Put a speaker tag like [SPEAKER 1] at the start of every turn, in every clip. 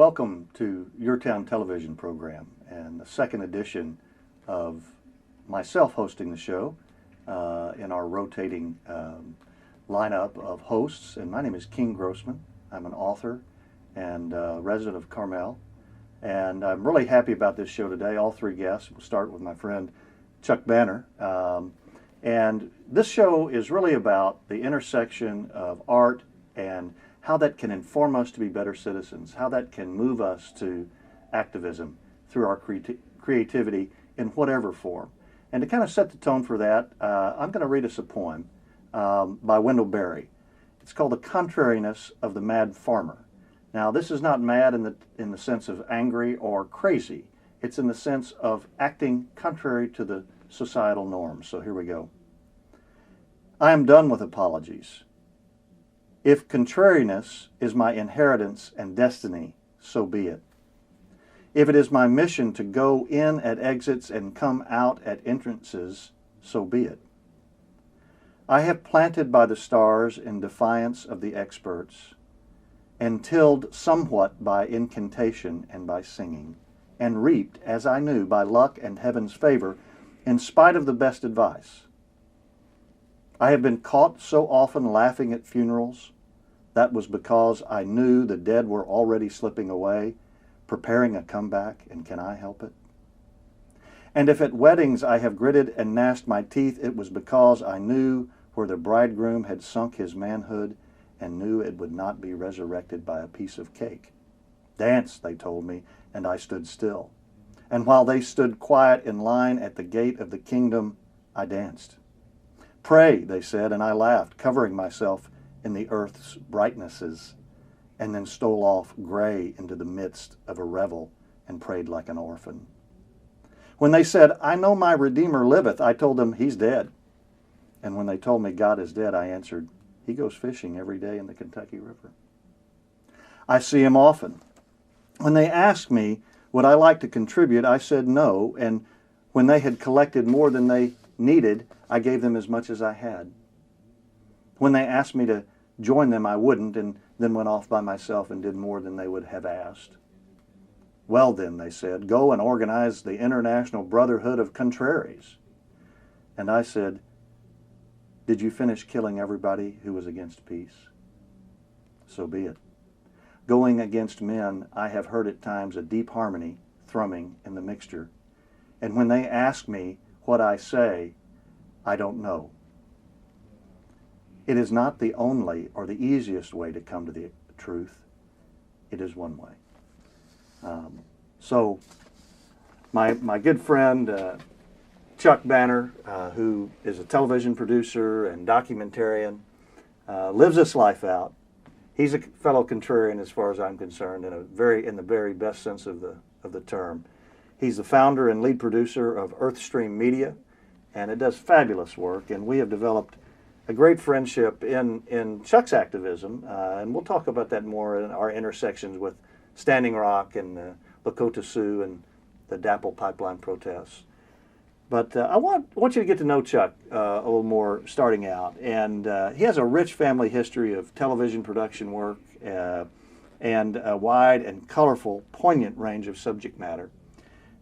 [SPEAKER 1] welcome to YourTown television program and the second edition of myself hosting the show in our rotating lineup of hosts. And my name is King Grossman. I'm an author and resident of Carmel. And I'm really happy about this show today. All three guests. We'll start with my friend Chuck Banner. And this show is really about the intersection of art and how that can inform us to be better citizens, how that can move us to activism through our creativity in whatever form. And to kind of set the tone for that, I'm going to read us a poem by Wendell Berry. It's called The Contrariness of the Mad Farmer. Now, this is not mad in the sense of angry or crazy. It's in the sense of acting contrary to the societal norms. So here we go. I am done with apologies. If contrariness is my inheritance and destiny, so be it. If it is my mission to go in at exits and come out at entrances, so be it. I have planted by the stars in defiance of the experts, and tilled somewhat by incantation and by singing, and reaped, as I knew, by luck and heaven's favor, in spite of the best advice. I have been caught so often laughing at funerals. That was because I knew the dead were already slipping away, preparing a comeback, and can I help it? And if at weddings I have gritted and gnashed my teeth, it was because I knew where the bridegroom had sunk his manhood and knew it would not be resurrected by a piece of cake. Dance, they told me, and I stood still. And while they stood quiet in line at the gate of the kingdom, I danced. Pray, they said, and I laughed, covering myself in the earth's brightnesses, and then stole off gray into the midst of a revel and prayed like an orphan. When they said, I know my Redeemer liveth, I told them, he's dead. And when they told me God is dead, I answered, he goes fishing every day in the Kentucky River. I see him often. When they asked me, would I like to contribute, I said no, and when they had collected more than they needed, I gave them as much as I had. When they asked me to join them, I wouldn't, and then went off by myself and did more than they would have asked. Well then, they said, go and organize the International Brotherhood of Contraries. And I said, did you finish killing everybody who was against peace? So be it. Going against men, I have heard at times a deep harmony thrumming in the mixture. And when they ask me what I say, I don't know. It is not the only or the easiest way to come to the truth. It is one way. So my good friend Chuck Banner, who is a television producer and documentarian, lives this life out. He's a fellow contrarian as far as I'm concerned, in the very best sense of the term. He's the founder and lead producer of Earthstream Media, and it does fabulous work. And we have developed a great friendship in Chuck's activism, and we'll talk about that more in our intersections with Standing Rock and Lakota Sioux and the DAPL pipeline protests. But I want you to get to know Chuck a little more starting out. And he has a rich family history of television production work and a wide and colorful, poignant range of subject matter.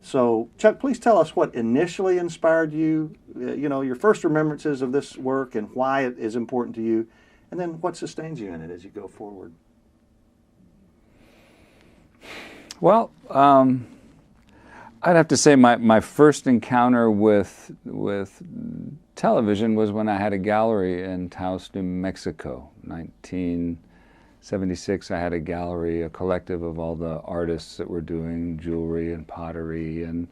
[SPEAKER 1] So, Chuck, please tell us what initially inspired you, your first remembrances of this work and why it is important to you, and then what sustains you in it as you go forward.
[SPEAKER 2] Well, I'd have to say my first encounter with television was when I had a gallery in Taos, New Mexico, 1976. I had a gallery, a collective of all the artists that were doing jewelry and pottery and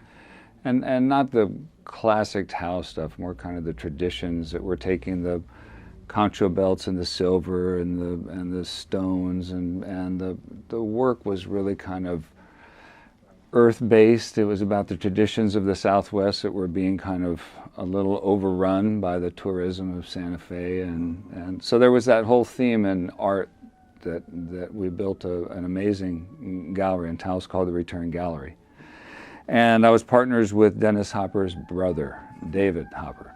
[SPEAKER 2] not the classic Taos stuff, more kind of the traditions that were taking the concho belts and the silver and the stones and the work was really kind of earth-based. It was about the traditions of the Southwest that were being kind of a little overrun by the tourism of Santa Fe, and so there was that whole theme in art that we built an amazing gallery in Taos called the Return Gallery. And I was partners with Dennis Hopper's brother, David Hopper.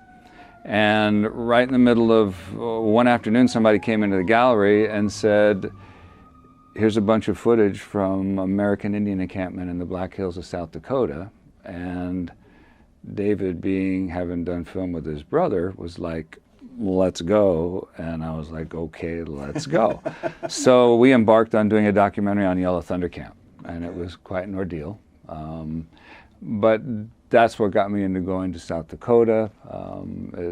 [SPEAKER 2] And right in the middle of one afternoon, somebody came into the gallery and said, here's a bunch of footage from American Indian encampment in the Black Hills of South Dakota. And David, having done film with his brother, was like, let's go. And I was like, okay, let's go. So we embarked on doing a documentary on Yellow Thunder Camp, and it was quite an ordeal. But that's what got me into going to South Dakota.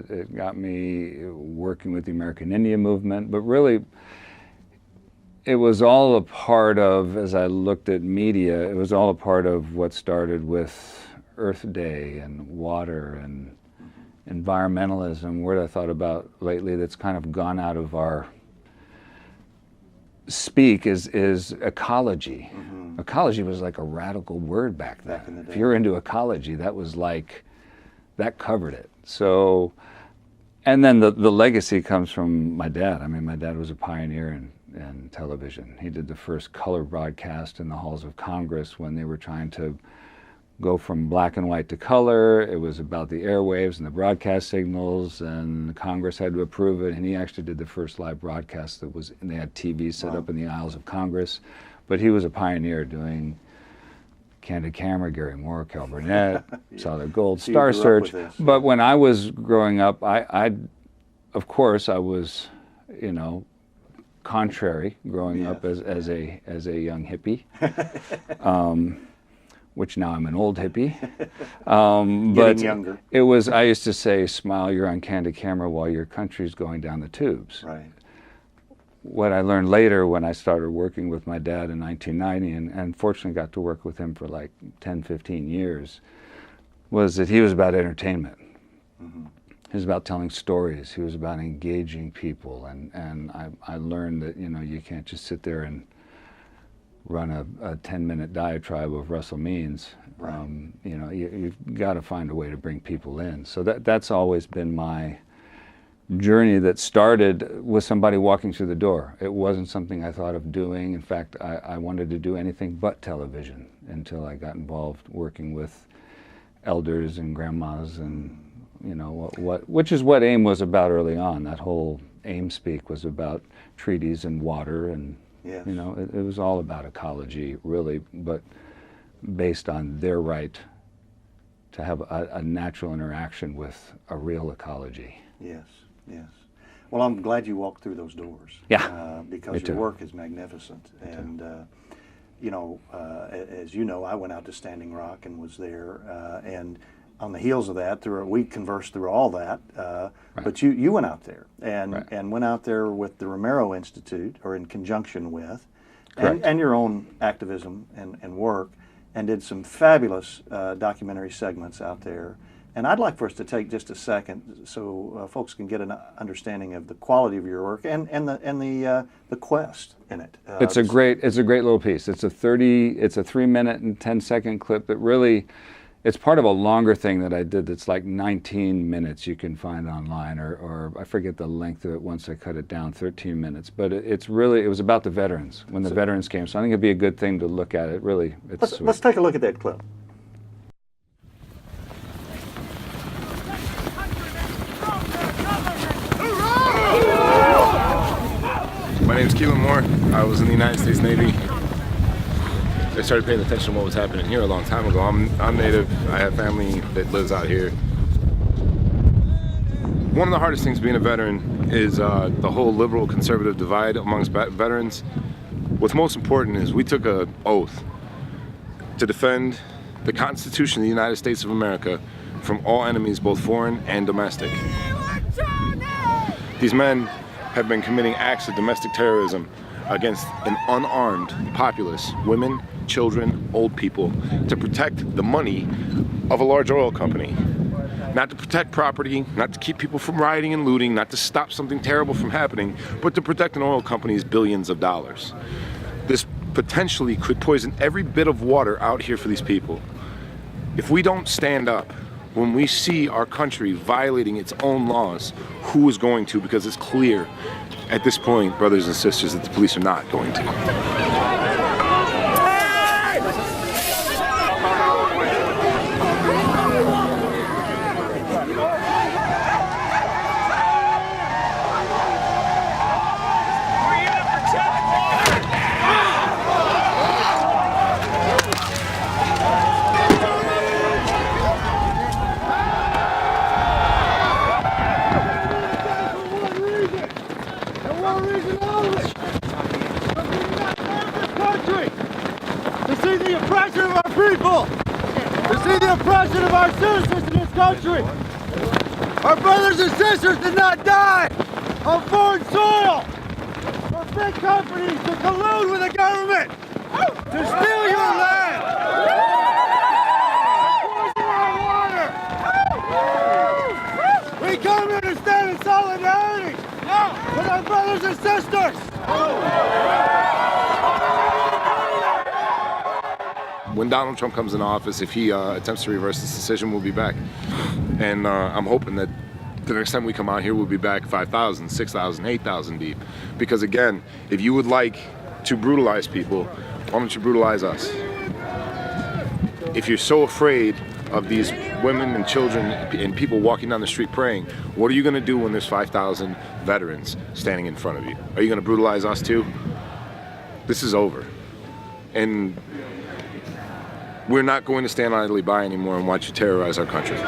[SPEAKER 2] It got me working with the American Indian movement, but really it was all a part of, as I looked at media, it was all a part of what started with Earth Day and water and environmentalism. Word I thought about lately that's kind of gone out of our speak is ecology. Mm-hmm. Ecology was like a radical word back then. In the day. If you're into ecology, that was like, that covered it. So, and then the legacy comes from my dad. I mean, my dad was a pioneer in television. He did the first color broadcast in the halls of Congress when they were trying to go from black and white to color. It was about the airwaves and the broadcast signals, and Congress had to approve it, and he actually did the first live broadcast and they had TVs set up in the aisles of Congress. But he was a pioneer doing Candid Camera, Gary Moore, Cal Burnett, Solid Gold,
[SPEAKER 1] So
[SPEAKER 2] Star Search. But when I was growing up, I of course, I was, contrary growing up as a young hippie. Which now I'm an old hippie. But
[SPEAKER 1] younger.
[SPEAKER 2] It was, I used to say, smile, you're on Candid Camera while your country's going down the tubes.
[SPEAKER 1] Right.
[SPEAKER 2] What I learned later when I started working with my dad in 1990, and fortunately got to work with him for like 10, 15 years, was that he was about entertainment. Mm-hmm. He was about telling stories. He was about engaging people. And I learned that, you can't just sit there and run a 10-minute diatribe of Russell Means.
[SPEAKER 1] Right.
[SPEAKER 2] You've got to find a way to bring people in. So that's always been my journey, that started with somebody walking through the door. It wasn't something I thought of doing. In fact, I wanted to do anything but television until I got involved working with elders and grandmas and, which is what AIM was about early on. That whole AIM speak was about treaties and water and
[SPEAKER 1] yes.
[SPEAKER 2] It was all about ecology, really, but based on their right to have a natural interaction with a real ecology.
[SPEAKER 1] Yes, yes. Well, I'm glad you walked through those doors.
[SPEAKER 2] Yeah,
[SPEAKER 1] because your work is magnificent. And, as you know, I went out to Standing Rock and was there. And on the heels of that, we conversed through all that. Right. But you went out there and went out there with the Romero Institute, or in conjunction with, and your own activism and work, and did some fabulous documentary segments out there. And I'd like for us to take just a second so folks can get an understanding of the quality of your work and the quest in it.
[SPEAKER 2] It's a great little piece. It's a 3-minute and 10-second clip that really, it's part of a longer thing that I did that's like 19 minutes you can find online, or I forget the length of it once I cut it down, 13 minutes. But it was about the veterans, when the veterans came. So I think it'd be a good thing to look at it. Really,
[SPEAKER 1] let's take a look at that clip.
[SPEAKER 3] My name's Keelan Moore. I was in the United States Navy. I started paying attention to what was happening here a long time ago. I'm native. I have family that lives out here. One of the hardest things being a veteran is the whole liberal conservative divide amongst veterans. What's most important is we took an oath to defend the Constitution of the United States of America from all enemies, both foreign and domestic. These men have been committing acts of domestic terrorism against an unarmed populace, women, children, old people, to protect the money of a large oil company. Not to protect property, not to keep people from rioting and looting, not to stop something terrible from happening, but to protect an oil company's billions of dollars. This potentially could poison every bit of water out here for these people. If we don't stand up when we see our country violating its own laws, who is going to? Because it's clear at this point, brothers and sisters, that the police are not going to.
[SPEAKER 4] the oppression of our people, to see the oppression of our citizens in this country. Our brothers and sisters did not die on foreign soil for big companies to collude with the government to steal your land, poison our water. We come here to stand in solidarity with our brothers and sisters.
[SPEAKER 3] When Donald Trump comes in office, if he attempts to reverse this decision, we'll be back. And I'm hoping that the next time we come out here, we'll be back 5,000, 6,000, 8,000 deep. Because again, if you would like to brutalize people, why don't you brutalize us? If you're so afraid of these women and children and people walking down the street praying, what are you going to do when there's 5,000 veterans standing in front of you? Are you going to brutalize us too? This is over. And we're not going to stand idly by anymore and watch you terrorize our country.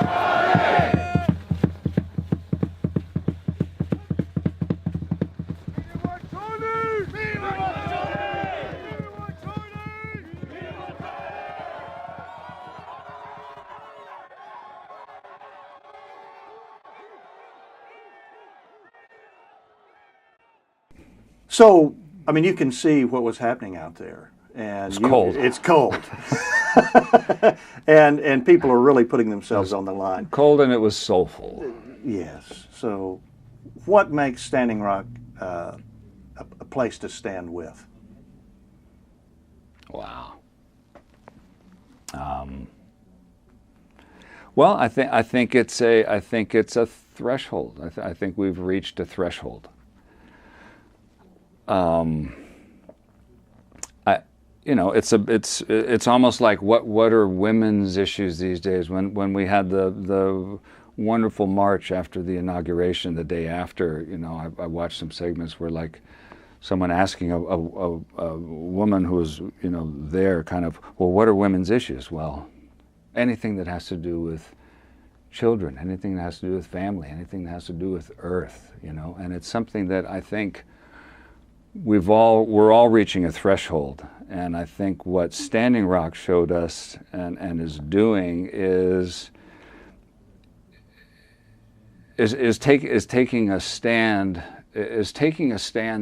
[SPEAKER 1] So, I mean, you can see what was happening out there. And
[SPEAKER 2] it's cold.
[SPEAKER 1] It's cold. and people are really putting themselves on the line.
[SPEAKER 2] Cold, and it was soulful.
[SPEAKER 1] Yes. So what makes Standing Rock a place to stand with?
[SPEAKER 2] Wow. Well, I think it's a threshold. I think we've reached a threshold. It's almost like what are women's issues these days? When we had the wonderful march after the inauguration, the day after, I watched some segments where like someone asking a woman who was there kind of, well, what are women's issues? Well, anything that has to do with children, anything that has to do with family, anything that has to do with earth, and it's something that I think we're all reaching a threshold. And I think what Standing Rock showed us and is doing is taking a stand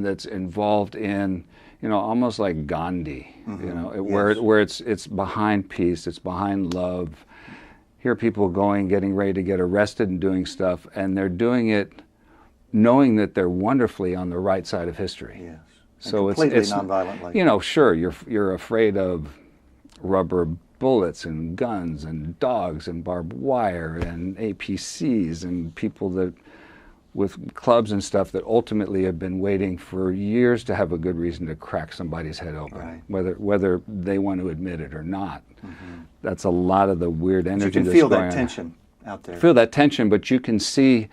[SPEAKER 2] that's involved in, almost like Gandhi, where it's behind peace, it's behind love. Here are people getting ready to get arrested and doing stuff, and they're doing it knowing that they're wonderfully on the right side of history.
[SPEAKER 1] Yes.
[SPEAKER 2] So
[SPEAKER 1] completely
[SPEAKER 2] it's
[SPEAKER 1] nonviolent.
[SPEAKER 2] Sure, you're afraid of rubber bullets and guns and dogs and barbed wire and APCs and people that with clubs and stuff that ultimately have been waiting for years to have a good reason to crack somebody's head open, right. whether they want to admit it or not. Mm-hmm. That's a lot of the weird energy.
[SPEAKER 1] You can feel that tension out there.
[SPEAKER 2] Feel that tension, but you can see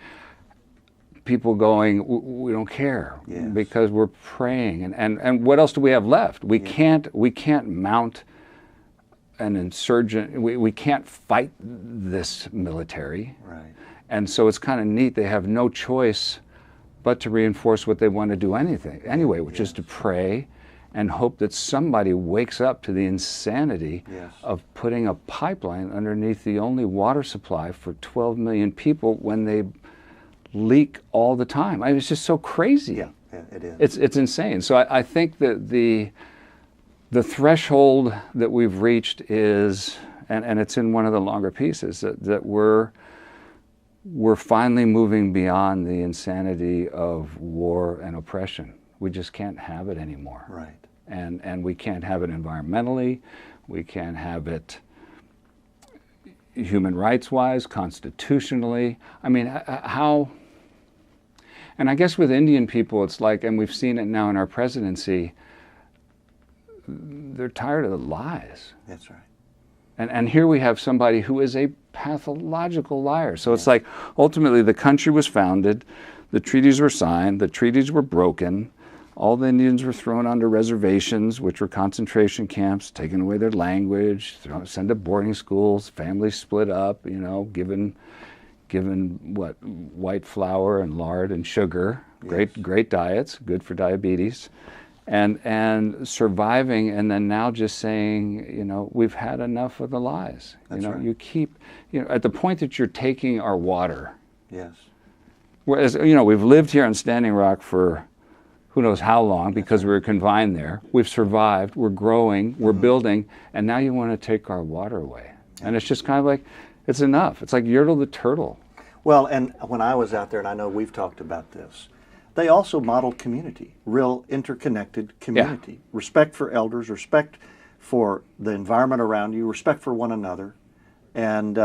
[SPEAKER 2] people going, we don't care, yes. Because we're praying, and what else do we have left? We can't mount an insurgent. We can't fight this military,
[SPEAKER 1] right?
[SPEAKER 2] And so it's kind of neat. They have no choice but to reinforce what they want to do anyway, which is to pray and hope that somebody wakes up to the insanity of putting a pipeline underneath the only water supply for 12 million people when they leak all the time. I mean, it's just so crazy.
[SPEAKER 1] Yeah, it is.
[SPEAKER 2] It's insane. So I think that the threshold that we've reached is, and it's in one of the longer pieces, that we're finally moving beyond the insanity of war and oppression. We just can't have it anymore.
[SPEAKER 1] Right.
[SPEAKER 2] And we can't have it environmentally. We can't have it human rights-wise, constitutionally. I mean, how... And I guess with Indian people, it's like, and we've seen it now in our presidency, they're tired of the lies.
[SPEAKER 1] That's right.
[SPEAKER 2] And here we have somebody who is a pathological liar. So it's like, ultimately, the country was founded, the treaties were signed, the treaties were broken, all the Indians were thrown onto reservations, which were concentration camps, taking away their language, sent to boarding schools, families split up, given what, white flour and lard and sugar, great diets, good for diabetes, and surviving, and then now just saying, you know, we've had enough of the lies.
[SPEAKER 1] That's
[SPEAKER 2] you know,
[SPEAKER 1] right.
[SPEAKER 2] you keep, you know, at the point that you're taking our water.
[SPEAKER 1] Yes.
[SPEAKER 2] Whereas, you know, we've lived here on Standing Rock for who knows how long because we were confined there. We've survived, we're growing, we're building, and now you want to take our water away. And it's just kind of like, it's enough. It's like Yertle the turtle.
[SPEAKER 1] Well, and when I was out there, and I know we've talked about this, they also modeled community, real interconnected community. Respect for elders, respect for the environment around you, respect for one another. And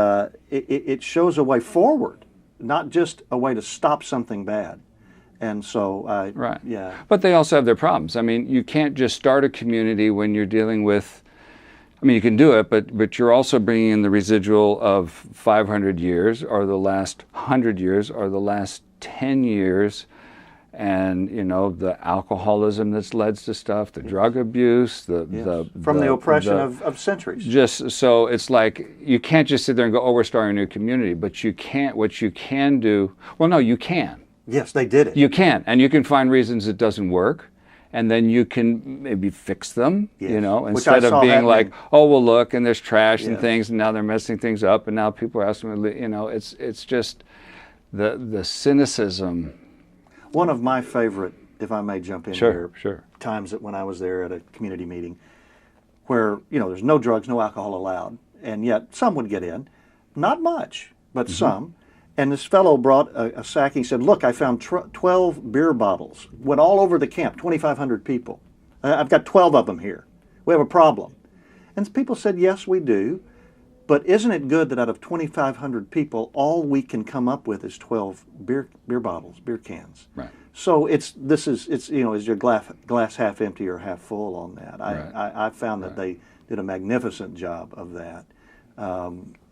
[SPEAKER 1] it shows a way forward, not just a way to stop something bad. And so,
[SPEAKER 2] Right.
[SPEAKER 1] yeah.
[SPEAKER 2] But they also have their problems. I mean, you can't just start a community when you're dealing with, I mean, you can do it, but you're also bringing in the residual of 500 years or the last 100 years or the last 10 years. And, you know, the alcoholism that's led to stuff, the drug abuse,
[SPEAKER 1] from the oppression of centuries.
[SPEAKER 2] Just so it's like, you can't just sit there and go, oh, we're starting a new community, but you can't, what you can do, well, no, you can.
[SPEAKER 1] Yes, they did it.
[SPEAKER 2] You can, and you can find reasons it doesn't work, and then you can maybe fix them,
[SPEAKER 1] Yes.
[SPEAKER 2] you know,
[SPEAKER 1] Which I
[SPEAKER 2] instead
[SPEAKER 1] saw
[SPEAKER 2] of being
[SPEAKER 1] happening.
[SPEAKER 2] like, oh, well, look, and there's trash and
[SPEAKER 1] Yes.
[SPEAKER 2] things, and now they're messing things up, and now people are asking, you know, it's just the cynicism.
[SPEAKER 1] One of my favorite, if I may jump in
[SPEAKER 2] Sure,
[SPEAKER 1] here, times that when I was there at a community meeting where, you know, there's no drugs, no alcohol allowed, and yet some would get in. Not much, but some. And this fellow brought a sack. He said, look, I found 12 beer bottles. Went all over the camp, 2,500 people. I've got 12 of them here. We have a problem. And people said, yes, we do. But isn't it good that out of 2,500 people, all we can come up with is 12 beer bottles, beer cans?
[SPEAKER 2] Right.
[SPEAKER 1] So it's you know, is your glass half empty or half full on that? I found that they did a magnificent job of that,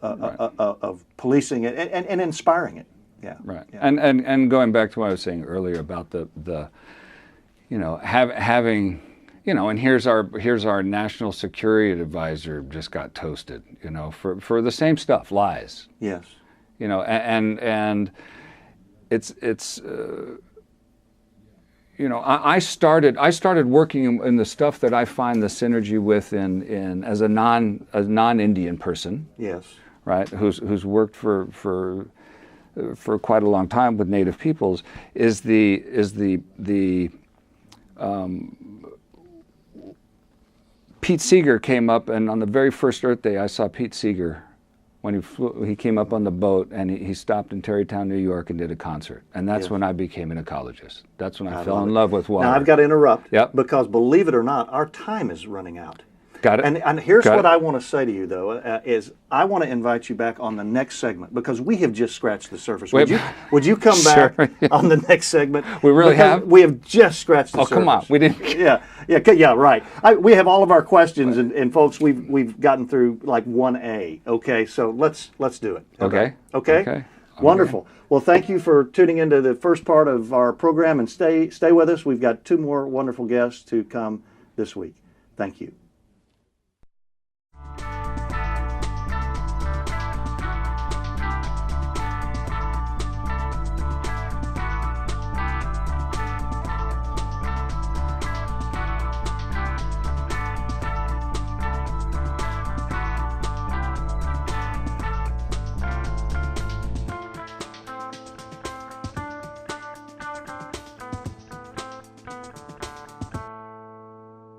[SPEAKER 1] of policing it and inspiring it. Yeah.
[SPEAKER 2] Right.
[SPEAKER 1] Yeah.
[SPEAKER 2] And going back to what I was saying earlier about the you know, having, you know, and here's our national security advisor just got toasted, you know, for the same stuff, lies.
[SPEAKER 1] Yes.
[SPEAKER 2] You know, and it's you know, I started working in the stuff that I find the synergy with in as a non-Indian person.
[SPEAKER 1] Yes.
[SPEAKER 2] Right, who's worked for quite a long time with Native peoples, is the Pete Seeger came up, and on the very first Earth Day, I saw Pete Seeger when he came up on the boat, and he stopped in Tarrytown, New York, and did a concert. And that's when I became an ecologist. That's when I fell in love with water.
[SPEAKER 1] Now I've got to interrupt.
[SPEAKER 2] Yep.
[SPEAKER 1] Because believe it or not, our time is running out.
[SPEAKER 2] Got it.
[SPEAKER 1] And here's what I want to say to you, though, is I want to invite you back on the next segment because we have just scratched the surface. Would you come
[SPEAKER 2] Sure,
[SPEAKER 1] back
[SPEAKER 2] yeah.
[SPEAKER 1] on the next segment?
[SPEAKER 2] We really
[SPEAKER 1] Because
[SPEAKER 2] have?
[SPEAKER 1] We have just scratched the surface.
[SPEAKER 2] Oh, come on. We didn't.
[SPEAKER 1] Yeah, right. We have all of our questions, and folks, we've gotten through like 1A. Okay, so let's do it.
[SPEAKER 2] Okay.
[SPEAKER 1] Okay. Wonderful. Well, thank you for tuning into the first part of our program, and stay with us. We've got 2 more wonderful guests to come this week. Thank you.